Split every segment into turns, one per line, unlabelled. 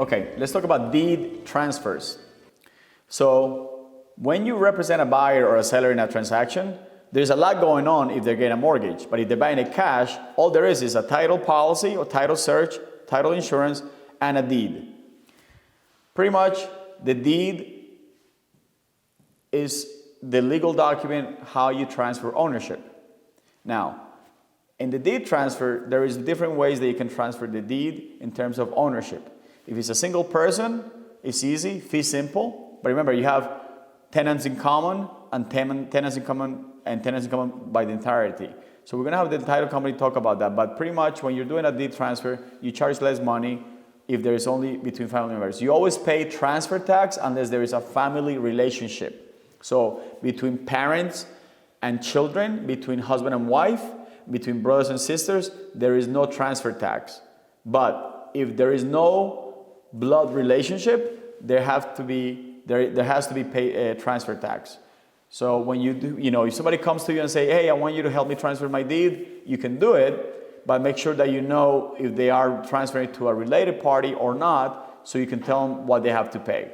Okay, let's talk about deed transfers. So when you represent a buyer or a seller in a transaction, there's a lot going on if they're getting a mortgage. But if they're buying it cash, all there is a title policy or title search, title insurance, and a deed. Pretty much the deed is the legal document how you transfer ownership. Now, in the deed transfer, there is different ways that you can transfer the deed in terms of ownership. If it's a single person, it's easy, fee simple. But remember, you have tenants in common and tenants in common and tenants in common by the entirety. So we're going to have the title company talk about that. But pretty much when you're doing a deed transfer, you charge less money if there is only between family members. You always pay transfer tax unless there is a family relationship. So between parents and children, between husband and wife, between brothers and sisters, there is no transfer tax. But if there is no blood relationship, there has to be pay transfer tax. So when you do, if somebody comes to you and say, hey, I want you to help me transfer my deed, you can do it, but make sure that you know if they are transferring to a related party or not, so you can tell them what they have to pay.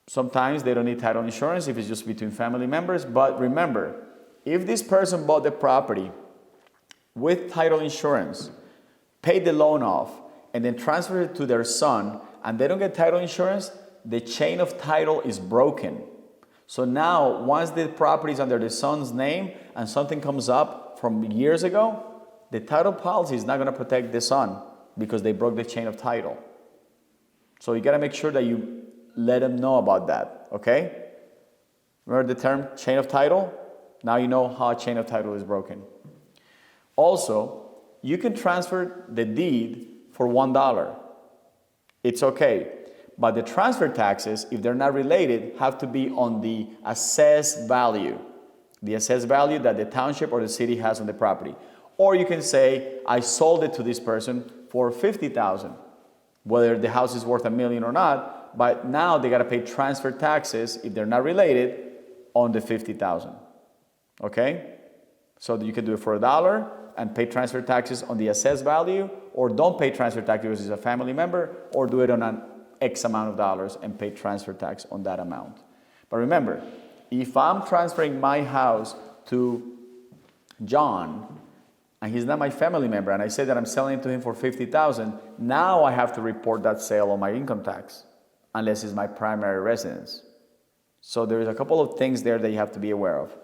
Sometimes they don't need title insurance if it's just between family members, but remember, if this person bought the property with title insurance, paid the loan off, and then transferred it to their son, and they don't get title insurance, the chain of title is broken. So now, once the property is under the son's name and something comes up from years ago, the title policy is not going to protect the son because they broke the chain of title. So you got to make sure that you let them know about that, okay? Remember the term chain of title? Now you know how a chain of title is broken. Also, you can transfer the deed for $1. It's okay. But the transfer taxes, if they're not related, have to be on the assessed value. The assessed value that the township or the city has on the property. Or you can say, I sold it to this person for $50,000. Whether the house is worth $1 million or not, but now they got to pay transfer taxes, if they're not related, on the $50,000. Okay? So you can do it for $1 and pay transfer taxes on the assessed value, or don't pay transfer taxes because it's a family member, or do it on an X amount of dollars and pay transfer tax on that amount. But remember, if I'm transferring my house to John and he's not my family member and I say that I'm selling it to him for $50,000, now I have to report that sale on my income tax unless it's my primary residence. So there's a couple of things there that you have to be aware of.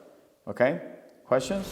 Okay? Questions?